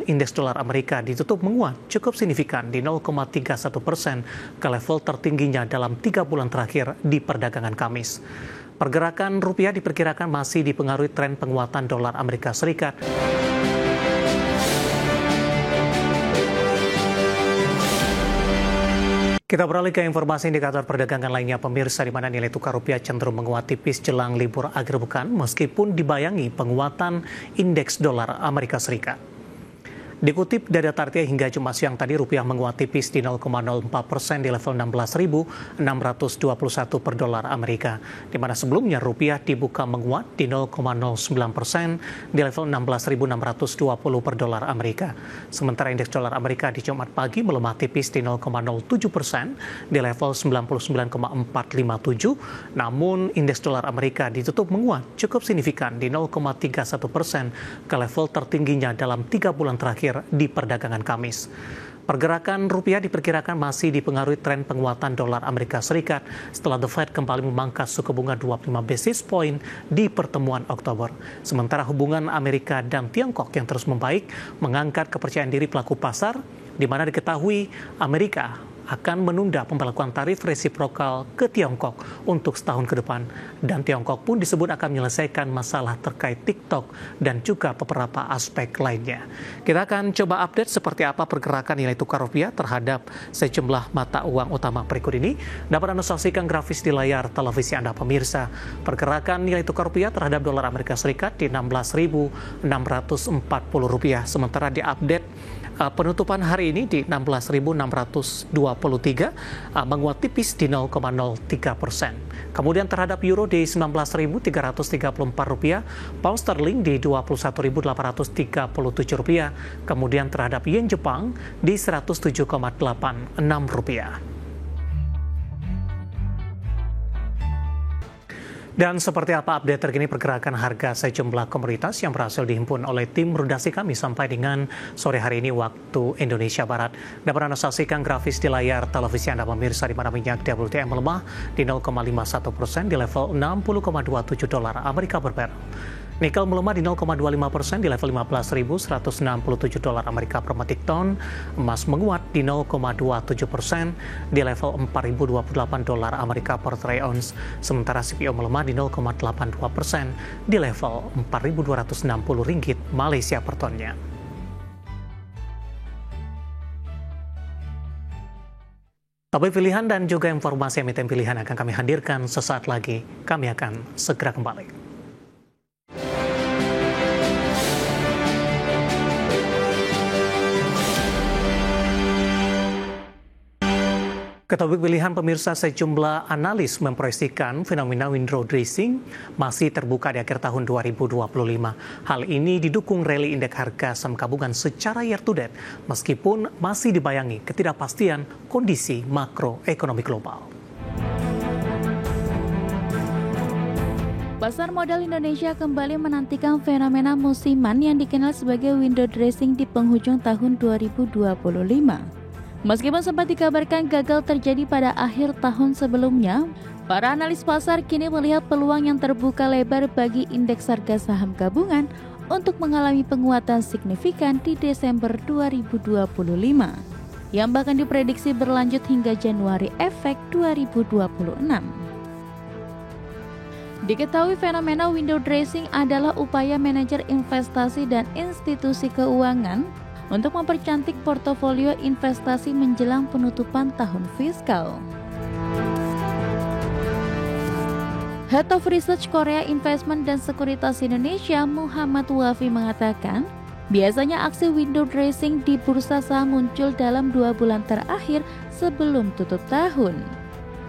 Namun, indeks dolar Amerika ditutup menguat cukup signifikan di 0,31% ke level tertingginya dalam 3 bulan terakhir di perdagangan Kamis. Pergerakan rupiah diperkirakan masih dipengaruhi tren penguatan dolar Amerika Serikat. Kita beralih ke informasi indikator perdagangan lainnya, pemirsa, di mana nilai tukar rupiah cenderung menguat tipis jelang libur akhir pekan meskipun dibayangi penguatan indeks dolar Amerika Serikat. Dikutip dari data RTI hingga Jumat siang tadi, rupiah menguat tipis di 0,04% di level 16.621 per dolar Amerika, di mana sebelumnya rupiah dibuka menguat di 0,09% di level 16.620 per dolar Amerika. Sementara indeks dolar Amerika di Jumat pagi melemah tipis di 0,07% di level 99,457, namun indeks dolar Amerika ditutup menguat cukup signifikan di 0,31% ke level tertingginya dalam 3 bulan terakhir di perdagangan Kamis. Pergerakan rupiah diperkirakan masih dipengaruhi tren penguatan dolar Amerika Serikat setelah The Fed kembali memangkas suku bunga 25 basis point di pertemuan Oktober. Sementara hubungan Amerika dan Tiongkok yang terus membaik mengangkat kepercayaan diri pelaku pasar, di mana diketahui Amerika akan menunda pemberlakuan tarif resiprokal ke Tiongkok untuk setahun ke depan. Dan Tiongkok pun disebut akan menyelesaikan masalah terkait TikTok dan juga beberapa aspek lainnya. Kita akan coba update seperti apa pergerakan nilai tukar rupiah terhadap sejumlah mata uang utama berikut ini. Dapat Anda saksikan grafis di layar televisi Anda, pemirsa. Pergerakan nilai tukar rupiah terhadap dolar Amerika Serikat di 16.640 rupiah. Sementara di update penutupan hari ini di 16.623, menguat tipis di 0,03%. Kemudian terhadap euro di 19.334 rupiah, pound sterling di 21.837 rupiah, kemudian terhadap yen Jepang di 107,86 rupiah. Dan seperti apa update terkini pergerakan harga sejumlah komoditas yang berhasil dihimpun oleh tim redaksi kami sampai dengan sore hari ini waktu Indonesia Barat. Dapat Anda saksikan grafis di layar televisi Anda, pemirsa, di mana minyak WTI melemah di 0,51% di level 60,27 dolar Amerika per barrel. Nikel melemah di 0,25% di level 15.167 dolar Amerika per metric ton. Emas menguat di 0,27% di level 4.028 dolar Amerika per troy ounce. Sementara CPO melemah di 0,82% di level 4.260 ringgit Malaysia per tonnya. Topik pilihan dan juga informasi emiten pilihan akan kami hadirkan sesaat lagi. Kami akan segera kembali. Ke topik pilihan, pemirsa, sejumlah analis memproyeksikan fenomena window dressing masih terbuka di akhir tahun 2025. Hal ini didukung rally indeks harga saham gabungan secara year to date, meskipun masih dibayangi ketidakpastian kondisi makroekonomi global. Pasar modal Indonesia kembali menantikan fenomena musiman yang dikenal sebagai window dressing di penghujung tahun 2025. Meskipun sempat dikabarkan gagal terjadi pada akhir tahun sebelumnya, para analis pasar kini melihat peluang yang terbuka lebar bagi indeks harga saham gabungan untuk mengalami penguatan signifikan di Desember 2025, yang bahkan diprediksi berlanjut hingga Januari efek 2026. Diketahui fenomena window dressing adalah upaya manajer investasi dan institusi keuangan untuk mempercantik portofolio investasi menjelang penutupan tahun fiskal. Head of Research Korea Investment dan Sekuritas Indonesia, Muhammad Wafi, mengatakan, biasanya aksi window dressing di bursa saham muncul dalam 2 bulan terakhir sebelum tutup tahun.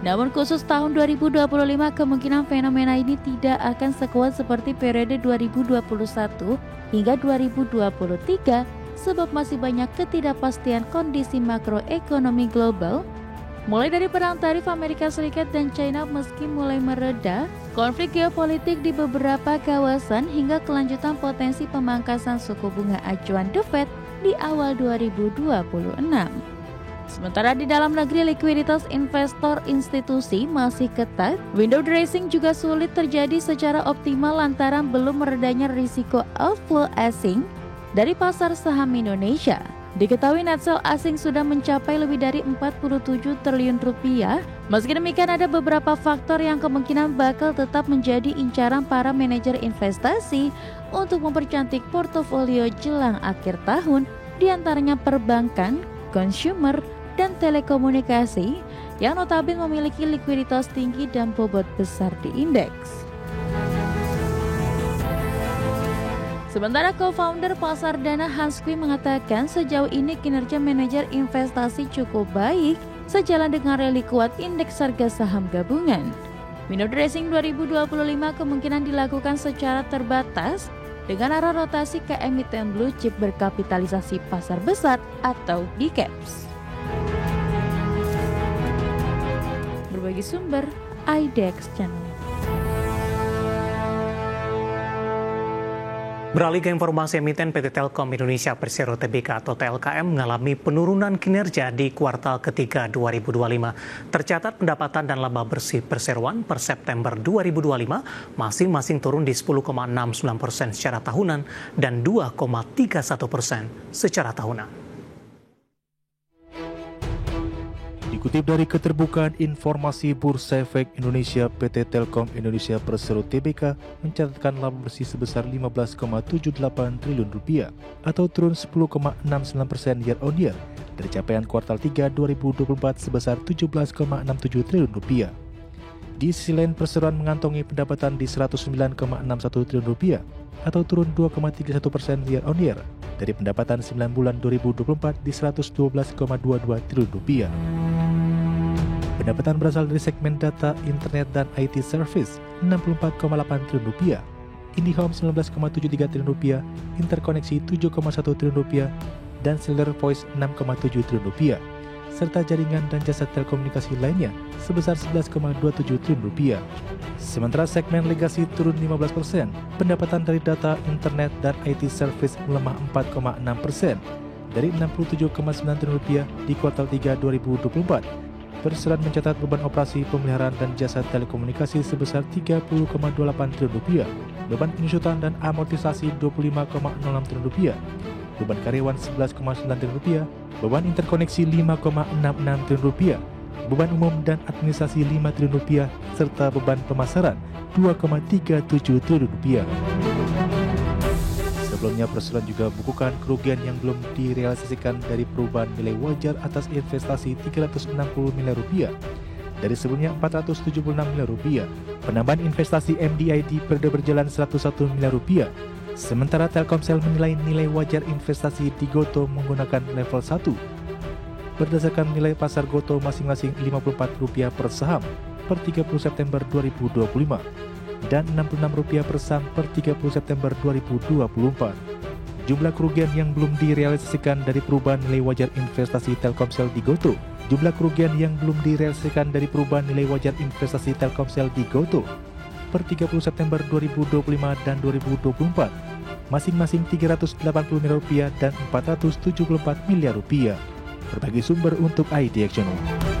Namun khusus tahun 2025, kemungkinan fenomena ini tidak akan sekuat seperti periode 2021 hingga 2023, sebab masih banyak ketidakpastian kondisi makroekonomi global, mulai dari perang tarif Amerika Serikat dan China meski mulai mereda, konflik geopolitik di beberapa kawasan, hingga kelanjutan potensi pemangkasan suku bunga acuan The Fed di awal 2026. Sementara di dalam negeri, likuiditas investor institusi masih ketat. Window dressing juga sulit terjadi secara optimal lantaran belum meredanya risiko outflow asing dari pasar saham Indonesia. Diketahui net sell asing sudah mencapai lebih dari 47 triliun rupiah. Meski demikian, ada beberapa faktor yang kemungkinan bakal tetap menjadi incaran para manajer investasi untuk mempercantik portofolio jelang akhir tahun, diantaranya perbankan, consumer, dan telekomunikasi yang notabene memiliki likuiditas tinggi dan bobot besar di indeks. Sementara co-founder pasar dana Hans Kueh mengatakan sejauh ini kinerja manajer investasi cukup baik sejalan dengan rally kuat indeks harga saham gabungan. Window dressing 2025 kemungkinan dilakukan secara terbatas dengan arah rotasi ke emiten blue chip berkapitalisasi pasar besar atau DCAPS. Berbagi sumber, IDEX Channel. Beralih ke informasi, emiten PT Telkom Indonesia Persero Tbk atau TLKM mengalami penurunan kinerja di kuartal ketiga 2025. Tercatat pendapatan dan laba bersih perseroan per September 2025 masing-masing turun di 10,69% secara tahunan dan 2,31% secara tahunan. Dikutip dari Keterbukaan Informasi Bursa Efek Indonesia, PT Telkom Indonesia Persero Tbk mencatatkan laba bersih sebesar 15,78 triliun rupiah atau turun 10,69% year on year dari capaian kuartal 3 2024 sebesar 17,67 triliun rupiah. Di sisi lain, perseroan mengantongi pendapatan di 109,61 triliun rupiah atau turun 2,31% year on year dari pendapatan 9 bulan 2024 di 112,22 triliun rupiah. Pendapatan berasal dari segmen data, internet, dan IT service 64,8 triliun rupiah, IndiHome 19,73 triliun rupiah, interkoneksi 7,1 triliun rupiah, dan seluler voice 6,7 triliun rupiah, serta jaringan dan jasa telekomunikasi lainnya sebesar 11,27 triliun rupiah. Sementara segmen legasi turun 15%, pendapatan dari data, internet, dan IT service melemah 4,6% dari 67,9 triliun rupiah di kuartal 3 2024. Perseroan mencatat beban operasi pemeliharaan dan jasa telekomunikasi sebesar 30,28 triliun rupiah, beban penyusutan dan amortisasi 25,06 triliun rupiah, beban karyawan 11,9 triliun rupiah, beban interkoneksi 5,66 triliun rupiah, beban umum dan administrasi 5 triliun rupiah, serta beban pemasaran 2,37 triliun rupiah. Sebelumnya, perseroan juga bukukan kerugian yang belum direalisasikan dari perubahan nilai wajar atas investasi 360 miliar rupiah dari sebelumnya 476 miliar rupiah. Penambahan investasi MDI di periode berjalan 101 miliar rupiah. Sementara Telkomsel menilai nilai wajar investasi di GoTo menggunakan level 1 berdasarkan nilai pasar GoTo masing-masing Rp54 per saham per 30 September 2025. Dan Rp66 per saham per 30 September 2024. Jumlah kerugian yang belum direalisasikan dari perubahan nilai wajar investasi Telkomsel di GoTo. Jumlah kerugian yang belum direalisasikan dari perubahan nilai wajar investasi Telkomsel di GoTo per 30 September 2025 dan 2024. Masing-masing Rp380 miliar dan Rp474 miliar. Berbagi sumber untuk IDX Channel.